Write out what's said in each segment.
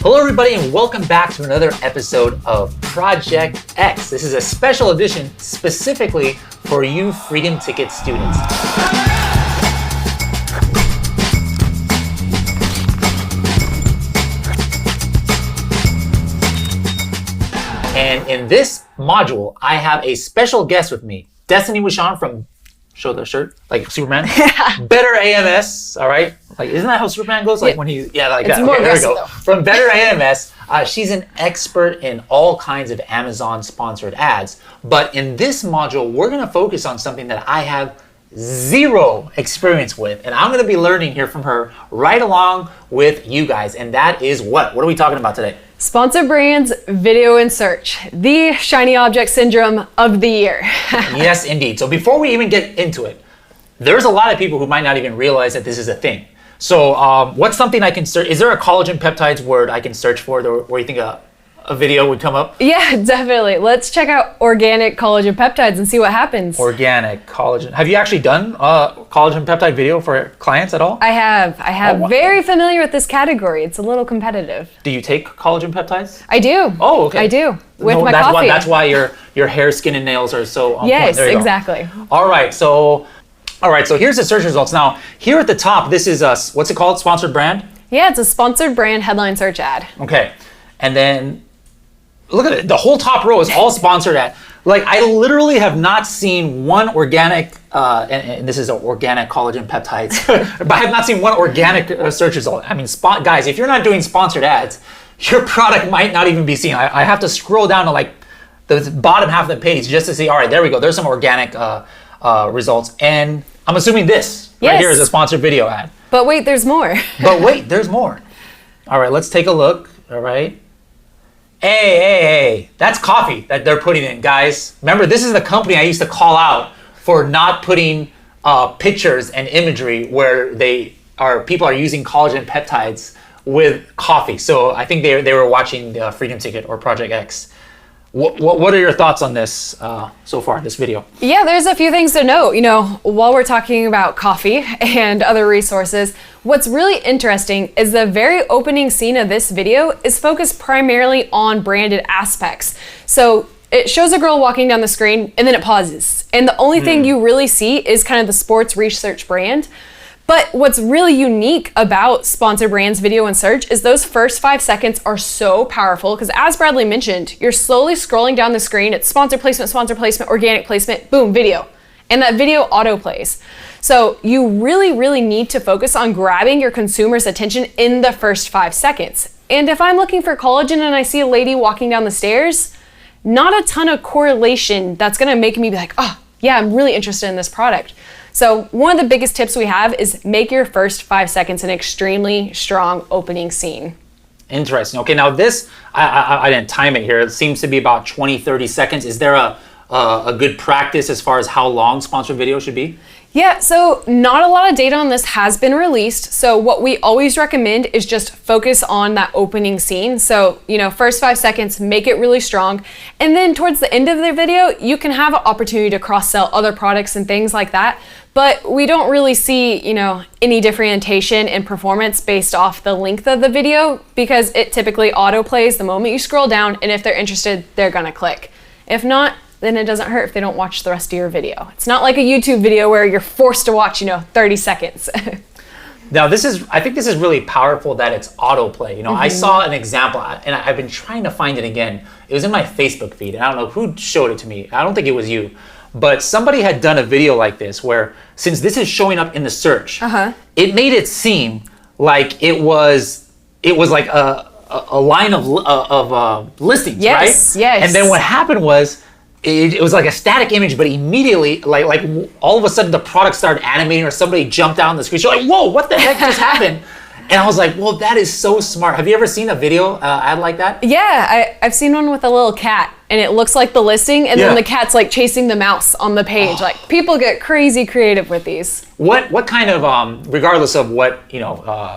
Hello everybody and welcome back to another episode of Project X. This is a special edition specifically for you Freedom Ticket students. And in this module, I have a special guest with me, Destiny Wishon from, show the shirt, like Superman. Better AMS, all right? Like, isn't that how Superman goes? Like when he, like it's that. More okay, there we go. though. From Better AMS, she's an expert in all kinds of Amazon sponsored ads. But in this module, we're gonna focus on something that I have zero experience with. And I'm gonna be learning here from her right along with you guys. And that is what? What are we talking about today? Sponsor brands, video and search, the shiny object syndrome of the year. Yes, indeed. So before we even get into it, there's a lot of people who might not even realize that this is a thing. So what's something I can search? Is there a collagen peptides word I can search for where you think a video would come up? Yeah, definitely. Let's check out organic collagen peptides and see what happens. Organic collagen. Have you actually done collagen peptide video for clients at all? I have. wow. Very familiar with this category. It's a little competitive. Do you take collagen peptides? I do. Oh, okay. I do. With my that's coffee. That's why your hair, skin, and nails are so on point. Yes, There you go. exactly. All right, so here's the search results. Now, here at the top, this is what's it called? Sponsored brand? Yeah, it's a sponsored brand headline search ad. Okay. And then look at it. The whole top row is all sponsored ad. Like, I literally have not seen one organic, and this is organic collagen peptides, but I have not seen one organic search result. I mean, guys, if you're not doing sponsored ads, your product might not even be seen. I have to scroll down to like the bottom half of the page just to see, all right, there we go. There's some organic results. And I'm assuming this right here is a sponsored video ad. But wait, there's more. But wait, there's more. All right, let's take a look. All right. Hey, that's coffee that they're putting in, guys. Remember, this is the company I used to call out for not putting pictures and imagery where people are using collagen peptides with coffee. So I think they were watching the Freedom Ticket or Project X. What are your thoughts on this so far, this video? Yeah, there's a few things to note. You know, while we're talking about coffee and other resources, what's really interesting is the very opening scene of this video is focused primarily on branded aspects. So it shows a girl walking down the screen and then it pauses. And the only thing you really see is kind of the sports research brand. But what's really unique about Sponsored Brands video and search is those first 5 seconds are so powerful because, as Bradley mentioned, you're slowly scrolling down the screen. It's sponsor placement, organic placement, boom, video. And that video auto plays. So you really, really need to focus on grabbing your consumer's attention in the first 5 seconds. And if I'm looking for collagen and I see a lady walking down the stairs, not a ton of correlation that's gonna make me be like, oh, yeah, I'm really interested in this product. So one of the biggest tips we have is make your first 5 seconds an extremely strong opening scene. Interesting. Okay, now this, I didn't time it here. It seems to be about 20, 30 seconds. Is there a good practice as far as how long sponsored video should be? Yeah, so not a lot of data on this has been released. So what we always recommend is just focus on that opening scene. So, first 5 seconds, make it really strong. And then towards the end of the video, you can have an opportunity to cross-sell other products and things like that. But we don't really see, any differentiation in performance based off the length of the video because it typically auto plays the moment you scroll down, and if they're interested, they're gonna click. If not, then it doesn't hurt if they don't watch the rest of your video. It's not like a YouTube video where you're forced to watch, 30 seconds. Now, I think this is really powerful that it's autoplay. I saw an example, and I've been trying to find it again. It was in my Facebook feed, and I don't know who showed it to me. I don't think it was you. But somebody had done a video like this where, since this is showing up in the search, it made it seem like it was like a line of listings, right? Yes. And then what happened was, it was like a static image, but immediately, like all of a sudden, the product started animating, or somebody jumped out on the screen. You're like, "Whoa, what the heck just happened?" And I was like, "Well, that is so smart." Have you ever seen a video ad like that? Yeah, I've seen one with a little cat, and it looks like the listing, and then the cat's like chasing the mouse on the page. Like, people get crazy creative with these. What kind of, regardless of what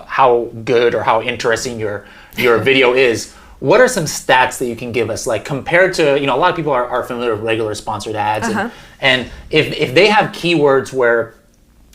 how good or how interesting your video is, what are some stats that you can give us, like compared to, a lot of people are familiar with regular sponsored ads, and if they have keywords where,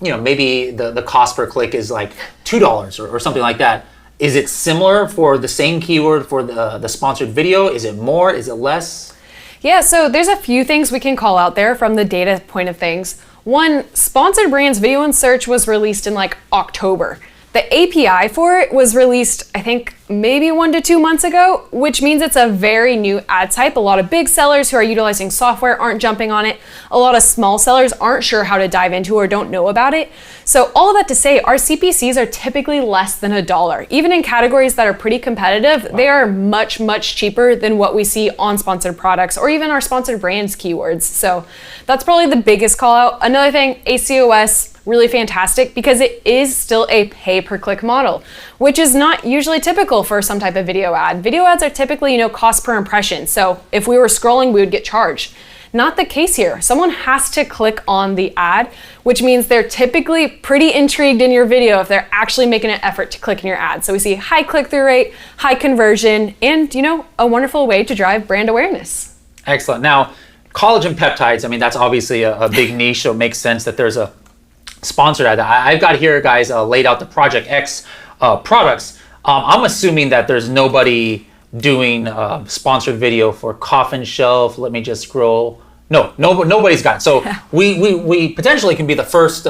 maybe the cost per click is like $2 or something like that, Is it similar for the same keyword for the sponsored video? Is it more? Is it less? Yeah, so there's a few things we can call out there from the data point of things. One, sponsored brands video and search was released in like October. The API for it was released, I think, maybe 1 to 2 months ago, which means it's a very new ad type. A lot of big sellers who are utilizing software aren't jumping on it. A lot of small sellers aren't sure how to dive into or don't know about it. So all of that to say, our CPCs are typically less than $1. Even in categories that are pretty competitive, they are much, much cheaper than what we see on sponsored products or even our sponsored brands keywords. So that's probably the biggest call out. Another thing, ACOS, really fantastic because it is still a pay-per-click model, which is not usually typical for some type of video ad. Video ads are typically, cost per impression. So if we were scrolling, we would get charged. Not the case here. Someone has to click on the ad, which means they're typically pretty intrigued in your video if they're actually making an effort to click in your ad. So we see high click-through rate, high conversion, and, a wonderful way to drive brand awareness. Excellent. Now, collagen peptides, that's obviously a big niche, so it makes sense that there's a sponsored ad. I've got here, guys, laid out the Project X products. I'm assuming that there's nobody doing sponsored video for Coffin Shelf. Let me just scroll. Nobody's got it. So we potentially can be the first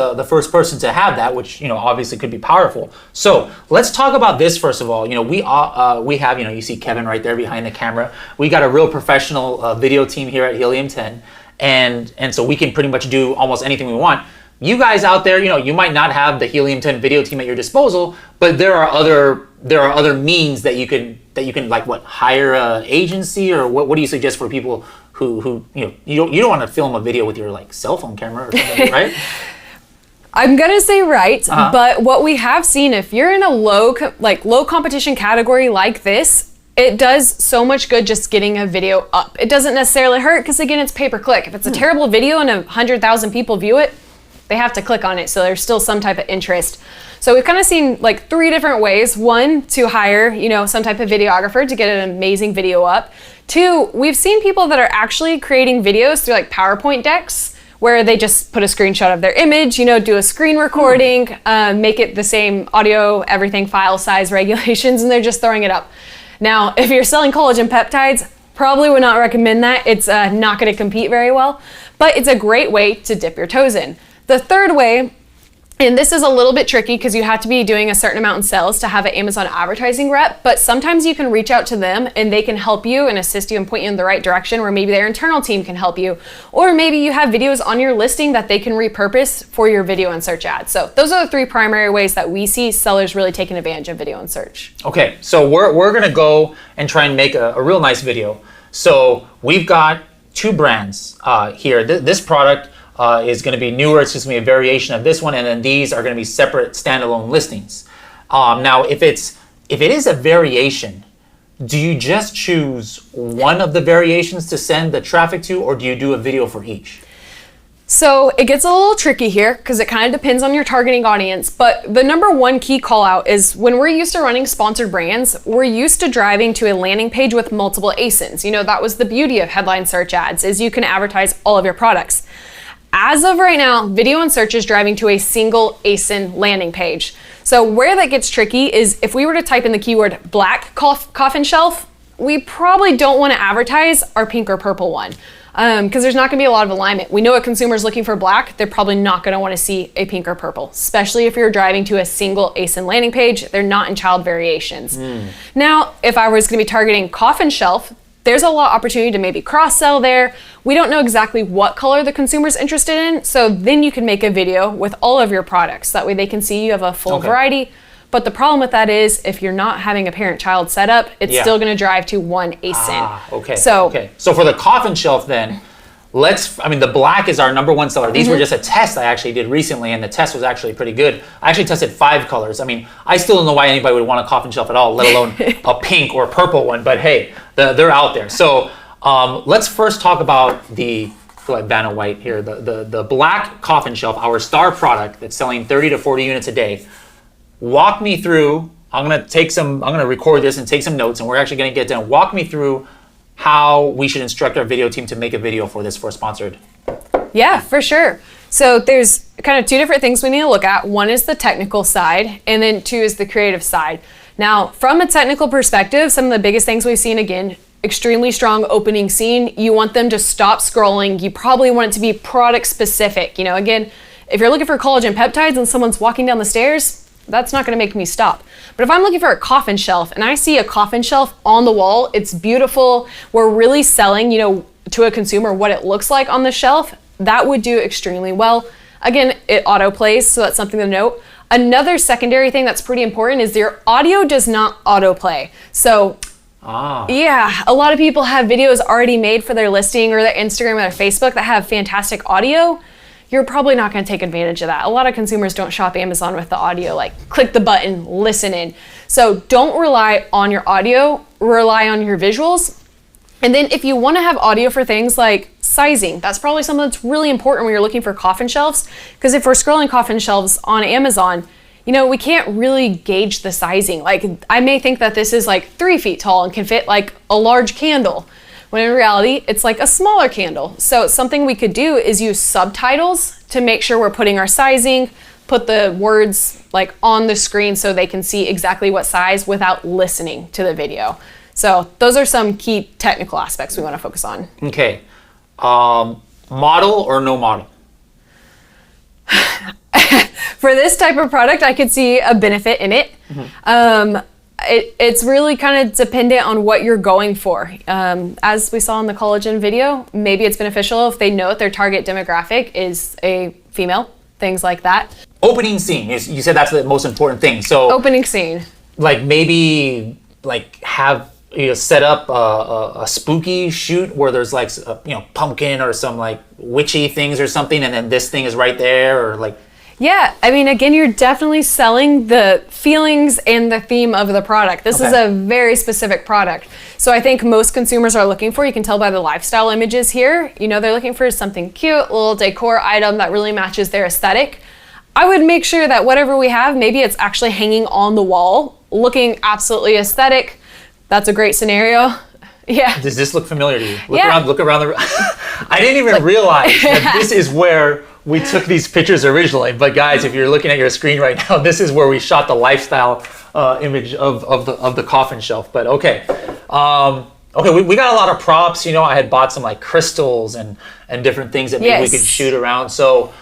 person to have that, which obviously could be powerful. So let's talk about this first of all. We have you see Kevin right there behind the camera. We got a real professional video team here at Helium 10, and so we can pretty much do almost anything we want. You guys out there, you might not have the Helium 10 video team at your disposal, but there are other means that you can like hire an agency, or what do you suggest for people who you don't want to film a video with your cell phone camera or something, right? I'm gonna say right, but what we have seen, if you're in a low competition category like this, it does so much good just getting a video up. It doesn't necessarily hurt because again, it's pay-per-click. If it's a terrible video and 100,000 people view it, they have to click on it, so there's still some type of interest. So we've kind of seen 3 different ways. 1, to hire, some type of videographer to get an amazing video up. 2, we've seen people that are actually creating videos through PowerPoint decks where they just put a screenshot of their image, do a screen recording, make it the same audio, everything, file size regulations, and they're just throwing it up. Now, if you're selling collagen peptides, probably would not recommend that. It's not going to compete very well, but it's a great way to dip your toes in. The third way, and this is a little bit tricky because you have to be doing a certain amount in sales to have an Amazon advertising rep, but sometimes you can reach out to them and they can help you and assist you and point you in the right direction, where maybe their internal team can help you, or maybe you have videos on your listing that they can repurpose for your video and search ads. So those are the 3 primary ways that we see sellers really taking advantage of video and search. Okay, so we're gonna go and try and make a real nice video. So we've got 2 brands here. This product is going to be newer. It's just going to be a variation of this one, and then these are going to be separate standalone listings. Now, if it is a variation, do you just choose one of the variations to send the traffic to, or do you do a video for each? So it gets a little tricky here because it kind of depends on your targeting audience, but the number 1 key call out is when we're used to running sponsored brands, we're used to driving to a landing page with multiple ASINs. That was the beauty of headline search ads, is you can advertise all of your products. As of right now, video and search is driving to a single ASIN landing page. So where that gets tricky is if we were to type in the keyword black coffin shelf, we probably don't want to advertise our pink or purple one because there's not going to be a lot of alignment. We know a consumer's looking for black, they're probably not going to want to see a pink or purple, especially if you're driving to a single ASIN landing page. They're not in child variations. Now, if I was going to be targeting coffin shelf, there's a lot of opportunity to maybe cross-sell there. We don't know exactly what color the consumer's interested in, so then you can make a video with all of your products. That way they can see you have a full variety. But the problem with that is if you're not having a parent-child setup, it's still gonna drive to one ASIN. So for the coffin shelf then, the black is our number 1 seller. These were just a test I actually did recently, and the test was actually pretty good. I actually tested 5 colors. I still don't know why anybody would want a coffin shelf at all, let alone a pink or purple one, but hey, they're out there. So let's first talk about the Vanna White here, the black coffin shelf, our star product that's selling 30 to 40 units a day. Walk me through, I'm gonna record this and take some notes, and we're actually gonna get done. Walk me through how we should instruct our video team to make a video for this, for sponsored. Yeah, for sure. So there's kind of 2 different things we need to look at. 1 is the technical side, and then 2 is the creative side. Now, from a technical perspective, some of the biggest things we've seen, again, extremely strong opening scene. You want them to stop scrolling. You probably want it to be product specific. You know, again, if you're looking for collagen peptides and someone's walking down the stairs, that's not gonna make me stop. But if I'm looking for a coffin shelf and I see a coffin shelf on the wall, it's beautiful, we're really selling, you know, to a consumer what it looks like on the shelf, that would do extremely well. Again, it auto plays, so that's something to note. Another secondary thing that's pretty important is your audio does not autoplay. So yeah, a lot of people have videos already made for their listing or their Instagram or their Facebook that have fantastic audio. You're probably not going to take advantage of that. A lot of consumers don't shop Amazon with the audio, like click the button, listen in. So don't rely on your audio, rely on your visuals. And then if you want to have audio for things like sizing, that's probably something that's really important when you're looking for coffin shelves. Because if we're scrolling coffin shelves on Amazon, you know, we can't really gauge the sizing. Like I may think that this is like 3 feet tall and can fit like a large candle, when in reality, it's like a smaller candle. So something we could do is use subtitles to make sure we're putting our sizing, put the words like on the screen so they can see exactly what size without listening to the video. So those are some key technical aspects we want to focus on. Okay. Model or no model? For this type of product, I could see a benefit in it. It's really kind of dependent on what you're going for. As we saw in the collagen video, maybe it's beneficial if they know that their target demographic is a female, things like that. Opening scene, you said that's the most important thing. So Opening scene. like maybe like have set up a spooky shoot where there's like pumpkin or some like witchy things or something, and then this thing is right there, or like. Yeah, I mean, again, you're definitely selling the feelings and the theme of the product. This is a very specific product. So I think most consumers are looking for, you can tell by the lifestyle images here, you know, they're looking for something cute, a little decor item that really matches their aesthetic. I would make sure that whatever we have, maybe it's actually hanging on the wall, looking absolutely aesthetic. That's a great scenario. Yeah. Does this look familiar to you? Yeah. Look around the. I didn't even realize that this is where we took these pictures originally. But guys, if you're looking at your screen right now, this is where we shot the lifestyle image of the coffin shelf. But okay, we got a lot of props. You know, I had bought some like crystals and different things that maybe we could shoot around. So,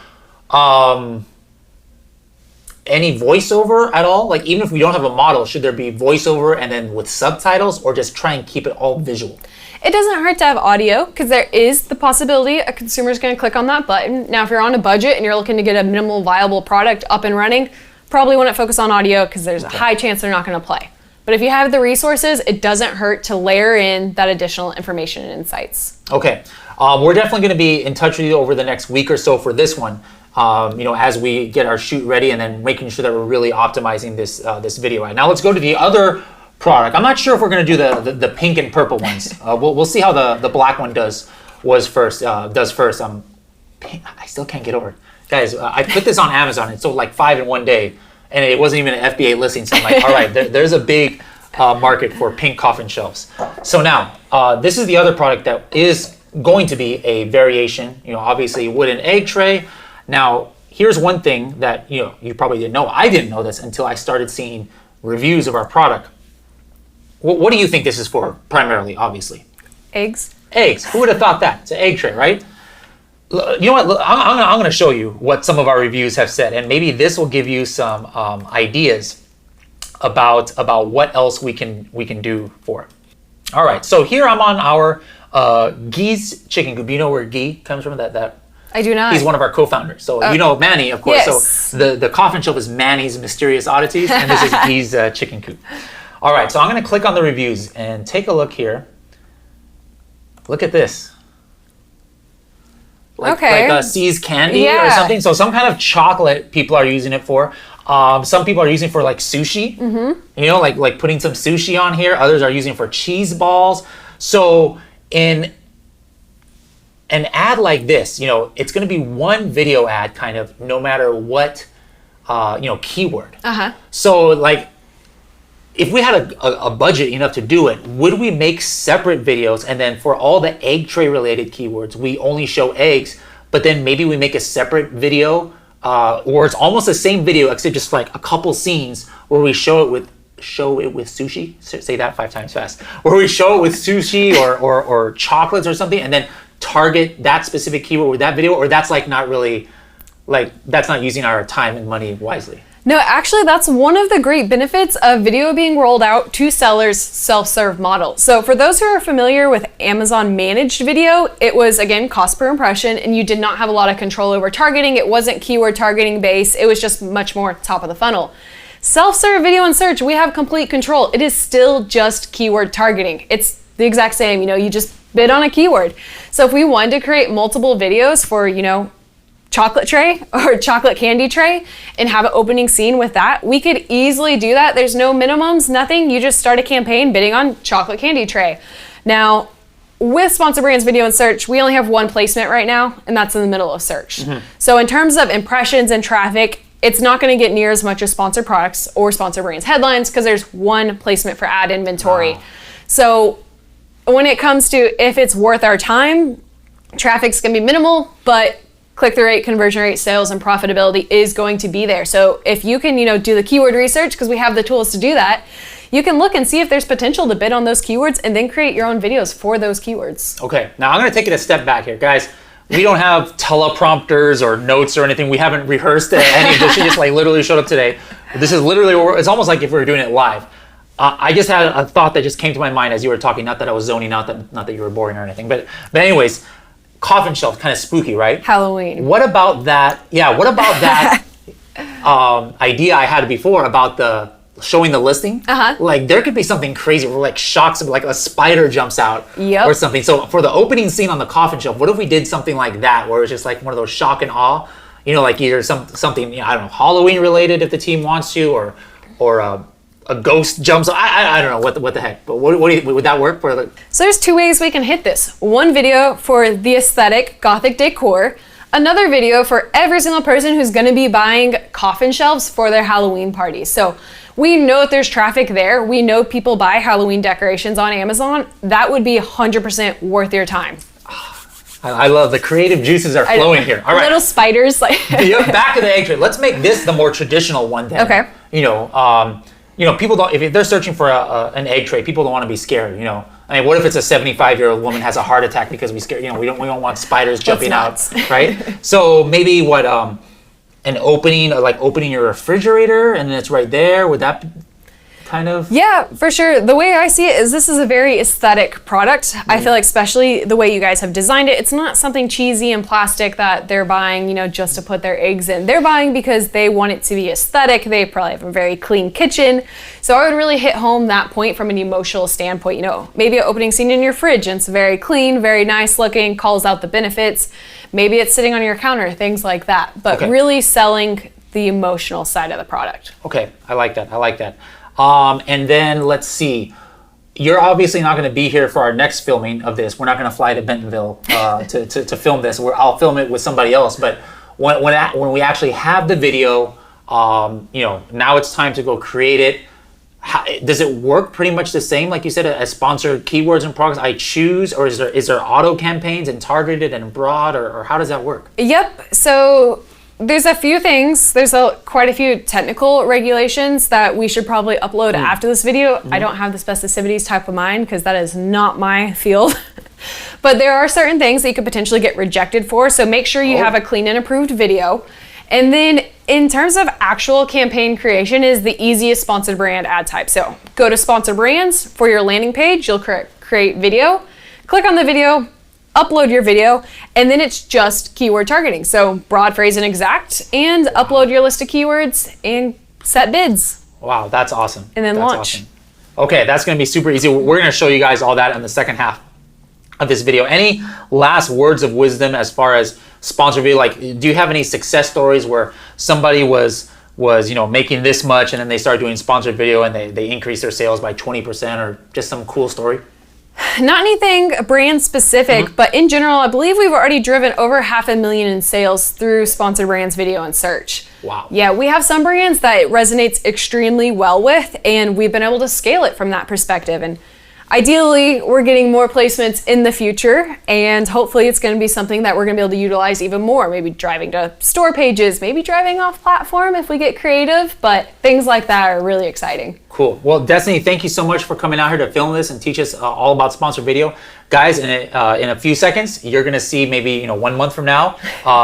any voiceover at all? Like even if we don't have a model, should there be voiceover and then with subtitles, or just try and keep it all visual? It doesn't hurt to have audio because there is the possibility a consumer is going to click on that button. Now, if you're on a budget and you're looking to get a minimal viable product up and running, probably wouldn't focus on audio because there's a high chance they're not going to play. But if you have the resources, it doesn't hurt to layer in that additional information and insights. Okay. We're definitely going to be in touch with you over the next week or so for this one. As we get our shoot ready and then making sure that we're really optimizing this video. Right, now let's go to the other product. I'm not sure if we're going to do the pink and purple ones. We'll see how the black one does first. I still can't get over it. Guys, I put this on Amazon. It sold like 5 in one day, and it wasn't even an FBA listing. So I'm like, all right, there's a big market for pink coffin shelves. So now, this is the other product that is going to be a variation. You know, obviously wooden egg tray. Now, here's one thing that you probably didn't know. I didn't know this until I started seeing reviews of our product. What do you think this is for primarily, obviously? Eggs. Eggs. Who would have thought that? It's an egg tray, right? You know what? I'm going to show you what some of our reviews have said, and maybe this will give you some ideas about what else we can do for it. All right. So here I'm on our Guy's chicken coop. You know where Guy comes from? That. I do not. He's one of our co-founders. So you know Manny, of course. Yes. So the coffin shelf is Manny's Mysterious Oddities, and this is Guy's chicken coop. All right, so I'm going to click on the reviews and take a look here. Look at this. Like a See's candy or something. So some kind of chocolate people are using it for. Some people are using it for like sushi. You know, like putting some sushi on here. Others are using it for cheese balls. So in an ad like this, it's going to be one video ad kind of no matter what, keyword. So like, if we had a budget enough to do it, would we make separate videos, and then for all the egg tray related keywords, we only show eggs, but then maybe we make a separate video, or it's almost the same video except just like a couple scenes where we show it with show it with sushi. Say that 5 times fast. Where we show it with sushi or chocolates or something, and then target that specific keyword with that video, or that's like not really, like that's not using our time and money wisely. No, actually, that's one of the great benefits of video being rolled out to sellers' self-serve model. So for those who are familiar with Amazon managed video, it was, again, cost per impression, and you did not have a lot of control over targeting. It wasn't keyword targeting based. It was just much more top of the funnel. Self-serve video and search, we have complete control. It is still just keyword targeting. It's the exact same, you just bid on a keyword. So if we wanted to create multiple videos for, chocolate tray or chocolate candy tray and have an opening scene with that, we could easily do that. There's no minimums, nothing. You just start a campaign bidding on chocolate candy tray. Now, with Sponsored Brands Video and Search, we only have one placement right now, and that's in the middle of search. So in terms of impressions and traffic, it's not going to get near as much as Sponsored Products or Sponsored Brands headlines because there's one placement for ad inventory. Wow. So when it comes to if it's worth our time, traffic's going to be minimal, but click-through rate, conversion rate, sales, and profitability is going to be there. So if you can, do the keyword research, because we have the tools to do that, you can look and see if there's potential to bid on those keywords and then create your own videos for those keywords. Okay, now I'm gonna take it a step back here. Guys, we don't have teleprompters or notes or anything. We haven't rehearsed any of this. She just like literally showed up today. This is literally, it's almost like if we were doing it live. I just had a thought that just came to my mind as you were talking, not that I was zoning out, not that you were boring or anything, but anyways, coffin shelf, kind of spooky, right? Halloween. What about that? Yeah, what about that idea I had before about the showing the listing? Like there could be something crazy where like shocks, like a spider jumps out or something. So for the opening scene on the coffin shelf, what if we did something like that where it's just like one of those shock and awe, like either something, I don't know, Halloween related if the team wants to, or a ghost jumps. I don't know what the heck, but what do you, would that work for? So there's 2 ways we can hit this. One video for the aesthetic Gothic decor, another video for every single person who's going to be buying coffin shelves for their Halloween parties. So we know that there's traffic there. We know people buy Halloween decorations on Amazon. That would be 100% worth your time. I love the creative juices are flowing here. All right. Little spiders. Like back to the egg tray. Let's make this the more traditional one then. Okay. People don't, if they're searching for an egg tray, people don't want to be scared, I mean, what if it's a 75-year-old woman has a heart attack because we scared, we don't want spiders jumping out, right? So maybe an opening, like opening your refrigerator and it's right there, would that kind of? Yeah, for sure. The way I see it is this is a very aesthetic product. I feel like especially the way you guys have designed it, it's not something cheesy and plastic that they're buying, just to put their eggs in. They're buying because they want it to be aesthetic. They probably have a very clean kitchen. So I would really hit home that point from an emotional standpoint. Maybe an opening scene in your fridge and it's very clean, very nice looking, calls out the benefits. Maybe it's sitting on your counter, things like that. But really selling the emotional side of the product. Okay, I like that. And then let's see. You're obviously not going to be here for our next filming of this. We're not going to fly to Bentonville to film this. I'll film it with somebody else. But when we actually have the video, now it's time to go create it. Does it work pretty much the same, like you said, as sponsored keywords and products I choose, or is there auto campaigns and targeted and broad, or how does that work? Yep. So there's a few things. There's quite a few technical regulations that we should probably upload after this video. I don't have the specificities top of mind because that is not my field. But there are certain things that you could potentially get rejected for. So make sure you have a clean and approved video. And then in terms of actual campaign creation is the easiest sponsored brand ad type. So go to Sponsored Brands for your landing page. You'll create video. Click on the video, upload your video, and then it's just keyword targeting. So broad, phrase, and exact, and upload your list of keywords and set bids. Wow, that's awesome. And then that's launch. Awesome. Okay, that's going to be super easy. We're going to show you guys all that in the second half of this video. Any last words of wisdom as far as sponsored video? Like, do you have any success stories where somebody was making this much and then they started doing sponsored video and they increased their sales by 20%, or just some cool story? Not anything brand specific, but in general, I believe we've already driven over $500,000 in sales through Sponsored Brands Video and Search. Wow. Yeah, we have some brands that it resonates extremely well with, and we've been able to scale it from that perspective. And Ideally, we're getting more placements in the future, and hopefully it's going to be something that we're going to be able to utilize even more. Maybe driving to store pages, maybe driving off platform if we get creative, but things like that are really exciting. Cool. Well, Destiny, thank you so much for coming out here to film this and teach us all about sponsored video. Guys, in a few seconds, you're going to see maybe 1 month from now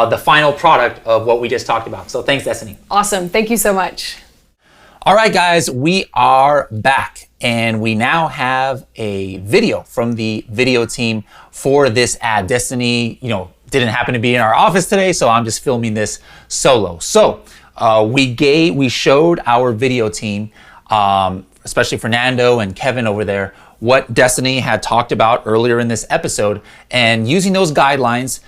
the final product of what we just talked about. So thanks, Destiny. Awesome. Thank you so much. All right, guys, we are back, and we now have a video from the video team for this ad. Destiny, didn't happen to be in our office today, so I'm just filming this solo. So we showed our video team, especially Fernando and Kevin over there, what Destiny had talked about earlier in this episode, and using those guidelines,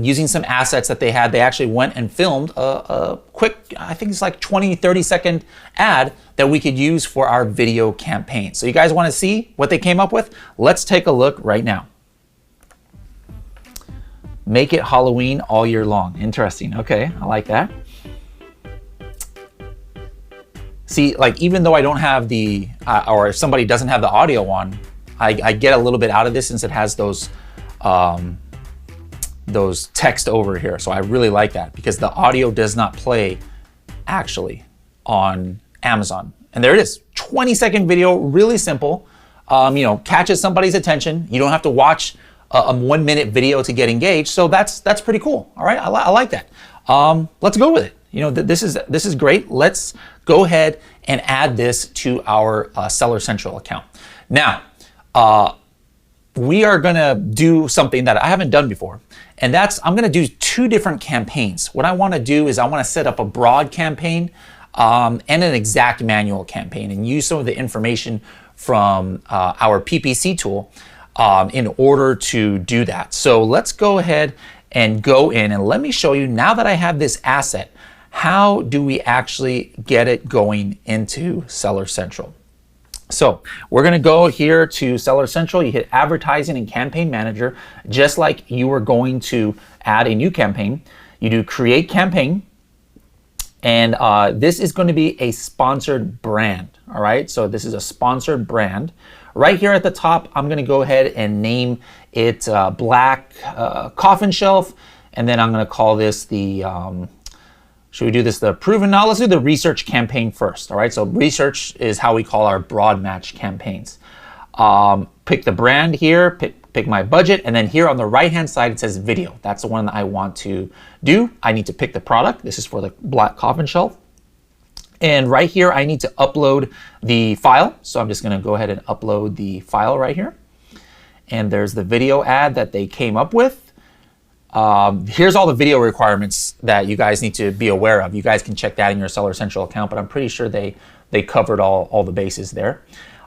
using some assets that they had, they actually went and filmed a quick, I think it's like 20-30 second ad that we could use for our video campaign. So you guys want to see what they came up with? Let's take a look right now. Make it Halloween all year long. Interesting. Okay, I like that. See, like, even though I don't have the, or if somebody doesn't have the audio on, I get a little bit out of this since it has those text over here. So I really like that because the audio does not play actually on Amazon. And there it is, 20-second video, really simple. Catches somebody's attention. You don't have to watch a 1 minute video to get engaged. So that's pretty cool. All right, I like that. Let's go with it. This is great. Let's go ahead and add this to our Seller Central account. Now, we are gonna do something that I haven't done before, and that's I'm gonna do 2 different campaigns. What I wanna do is I wanna set up a broad campaign and an exact manual campaign and use some of the information from our PPC tool in order to do that. So let's go ahead and go in and let me show you, now that I have this asset, how do we actually get it going into Seller Central? So we're gonna go here to Seller Central. You hit Advertising and Campaign Manager, just like you were going to add a new campaign. You do Create Campaign, and this is going to be a sponsored brand, all right? So this is a sponsored brand. Right here at the top, I'm gonna go ahead and name it Black Coffin Shelf, and then I'm gonna call this the, should we do this the proven? No, let's do the research campaign first, all right? So research is how we call our broad match campaigns. Pick the brand here, pick my budget, and then here on the right-hand side, it says video. That's the one that I want to do. I need to pick the product. This is for the Black Coffin Shelf. And right here, I need to upload the file. So I'm just gonna go ahead and upload the file right here. And there's the video ad that they came up with. Here's all the video requirements that you guys need to be aware of. You guys can check that in your Seller Central account, but I'm pretty sure they covered all the bases there.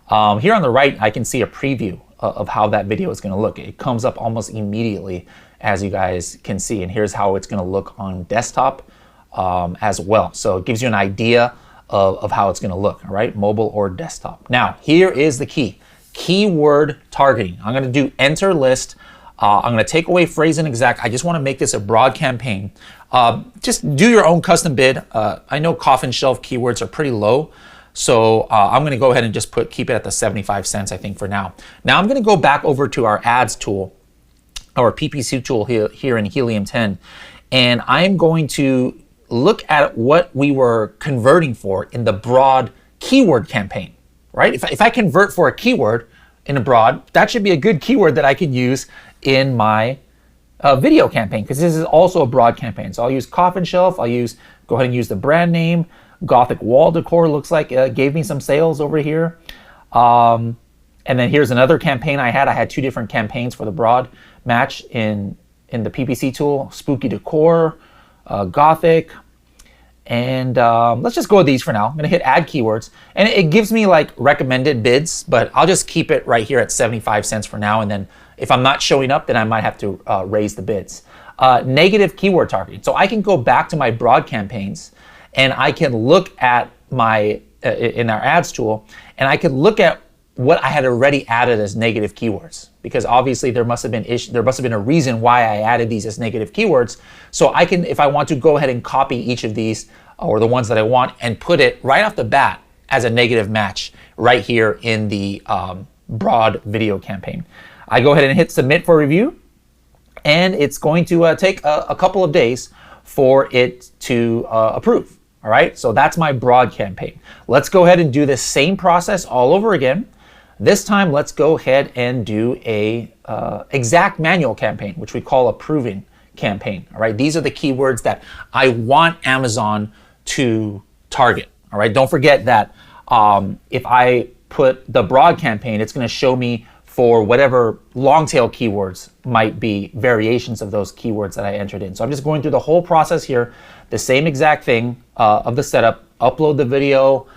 Here on the right, I can see a preview of how that video is gonna look. It comes up almost immediately, as you guys can see, and here's how it's gonna look on desktop as well. So it gives you an idea of how it's gonna look, all right? Mobile or desktop. Now, here is the key. Keyword targeting. I'm gonna do enter list. I'm gonna take away phrase and exact. I just wanna make this a broad campaign. Just do your own custom bid. I know coffin shelf keywords are pretty low, so I'm gonna go ahead and just keep it at the 75 cents, I think, for now. Now I'm gonna go back over to our ads tool, our PPC tool here in Helium 10, and I'm going to look at what we were converting for in the broad keyword campaign, right? If I convert for a keyword in a broad, that should be a good keyword that I could use in my video campaign, because this is also a broad campaign. So I'll use coffin shelf. Go ahead and use the brand name. Gothic wall decor looks like gave me some sales over here. And then here's another campaign I had. I had 2 different campaigns for the broad match in the PPC tool. Spooky decor, Gothic, and let's just go with these for now. I'm gonna hit add keywords, and it gives me like recommended bids, but I'll just keep it right here at 75 cents for now, and then if I'm not showing up, then I might have to raise the bids. Negative keyword targeting. So I can go back to my broad campaigns, and I can look at my, in our ads tool, and I could look at what I had already added as negative keywords, because obviously there must have been a reason why I added these as negative keywords. So I can, if I want to, go ahead and copy each of these, or the ones that I want, and put it right off the bat as a negative match right here in the broad video campaign. I go ahead and hit submit for review, and it's going to take a couple of days for it to approve. All right, so that's my broad campaign. Let's go ahead and do the same process all over again. This time, let's go ahead and do a exact manual campaign, which we call a proven campaign. All right, these are the keywords that I want Amazon to target. All right, don't forget that if I put the broad campaign, it's going to show me for whatever long tail keywords might be variations of those keywords that I entered in. So I'm just going through the whole process here, the same exact thing of the setup, upload the video,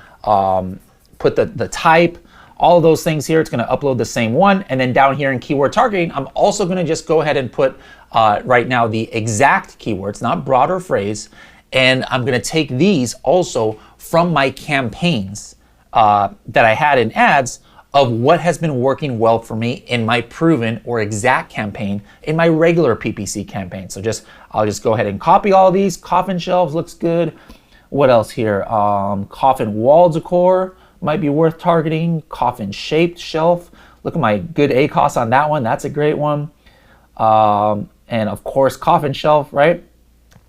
put the type, all of those things here. It's going to upload the same one. And then down here in keyword targeting, I'm also going to just go ahead and put right now the exact keywords, not broad or phrase. And I'm going to take these also from my campaigns that I had in ads of what has been working well for me in my proven or exact campaign in my regular PPC campaign. So I'll just go ahead and copy all these. Coffin shelves looks good. What else here? Coffin wall decor might be worth targeting. Coffin shaped shelf. Look at my good ACOS on that one. That's a great one. And of course, coffin shelf, right?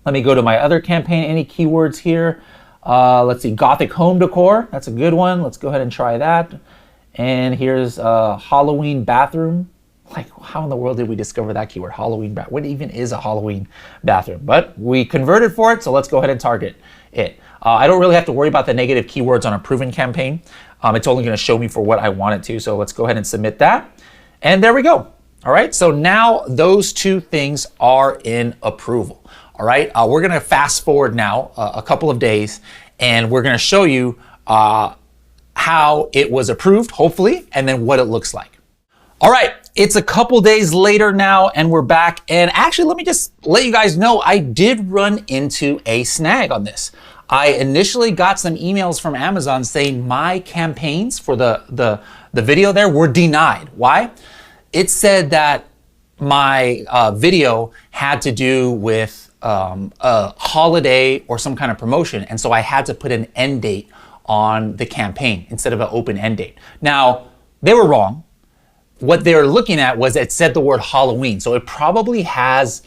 Let me go to my other campaign. Any keywords here? Let's see, Gothic home decor. That's a good one. Let's go ahead and try that. And here's Halloween bathroom. Like, how in the world did we discover that keyword? Halloween bathroom. What even is a Halloween bathroom? But we converted for it, so let's go ahead and target it. I don't really have to worry about the negative keywords on a proven campaign. It's only going to show me for what I want it to. So let's go ahead and submit that. And there we go. All right. So now those two things are in approval. All right. We're going to fast forward now a couple of days, and we're going to show you how it was approved, hopefully, and then what it looks like. All right, it's a couple days later now, and we're back. And actually, let me just let you guys know, I did run into a snag on this. I initially got some emails from Amazon saying my campaigns for the video there were denied. Why? It said that my video had to do with a holiday or some kind of promotion, and so I had to put an end date on the campaign instead of an open end date. Now, they were wrong. What they were looking at was it said the word Halloween. So it probably has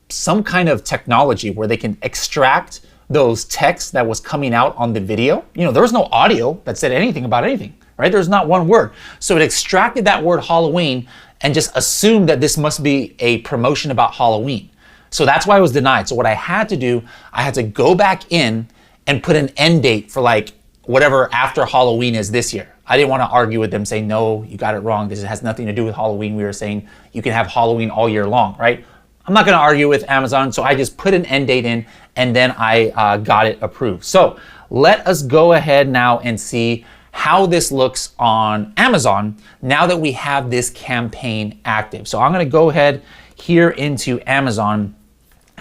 some kind of technology where they can extract those texts that was coming out on the video. You know, there was no audio that said anything about anything, right? There's not one word. So it extracted that word Halloween and just assumed that this must be a promotion about Halloween. So that's why it was denied. So what I had to do, I had to go back in and put an end date for like whatever after Halloween is this year. I didn't want to argue with them saying, no, you got it wrong. This has nothing to do with Halloween. We were saying you can have Halloween all year long, right? I'm not going to argue with Amazon. So I just put an end date in, and then I got it approved. So let us go ahead now and see how this looks on Amazon now that we have this campaign active. So I'm going to go ahead here into Amazon,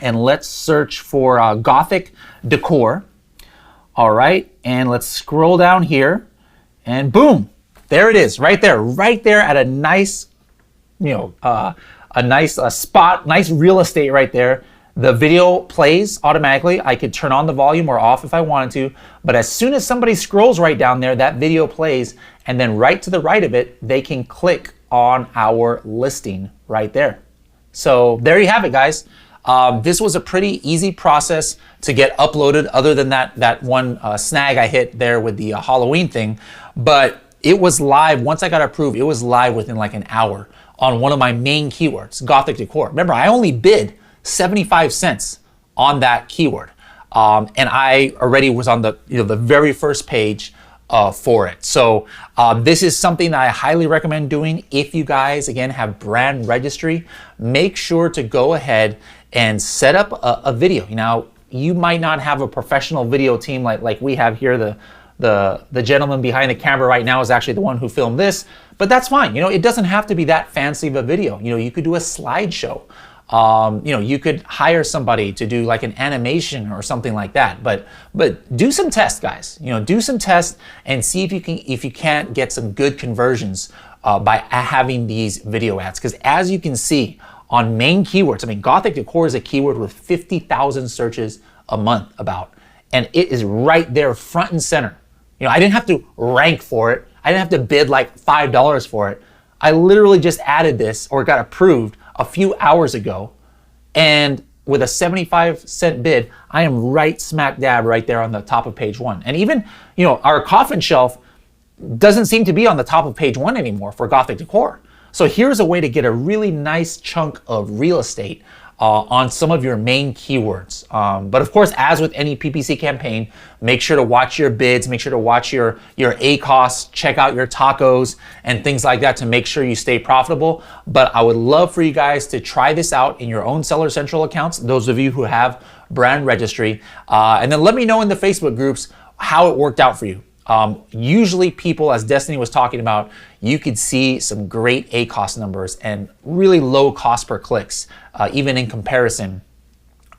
and let's search for Gothic decor. All right, and let's scroll down here, and boom, there it is, right there at a nice, a nice spot, nice real estate right there. The video plays automatically. I could turn on the volume or off if I wanted to, but as soon as somebody scrolls right down there, that video plays, and then right to the right of it, they can click on our listing right there. So there you have it, guys. This was a pretty easy process to get uploaded, other than that one snag I hit there with the Halloween thing. But it was live. Once I got approved, it was live within like an hour on one of my main keywords, Gothic decor. Remember, I only bid 75 cents on that keyword. And I already was on the very first page for it. So this is something that I highly recommend doing. If you guys, again, have brand registry, make sure to go ahead and set up a video. Now, you might not have a professional video team like we have here. The gentleman behind the camera right now is actually the one who filmed this, but that's fine. It doesn't have to be that fancy of a video. You could do a slideshow. You could hire somebody to do like an animation or something like that. But do some tests, guys. Do some tests and see if you can't get some good conversions by having these video ads. Because as you can see on main keywords, I mean, Gothic decor is a keyword with 50,000 searches a month about, and it is right there front and center. I didn't have to rank for it. I didn't have to bid like $5 for it. I literally just added this or got approved a few hours ago. And with a 75-cent bid, I am right smack dab right there on the top of page 1. And even, our coffin shelf doesn't seem to be on the top of page 1 anymore for Gothic decor. So here's a way to get a really nice chunk of real estate on some of your main keywords. But of course, as with any PPC campaign, make sure to watch your bids, make sure to watch your ACoS, check out your tacos and things like that to make sure you stay profitable. But I would love for you guys to try this out in your own Seller Central accounts, those of you who have brand registry, and then let me know in the Facebook groups how it worked out for you. Usually people, as Destiny was talking about, you could see some great ACoS numbers and really low cost per clicks, even in comparison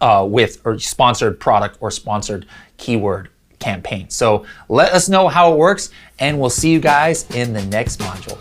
with or sponsored product or sponsored keyword campaign. So let us know how it works, and we'll see you guys in the next module.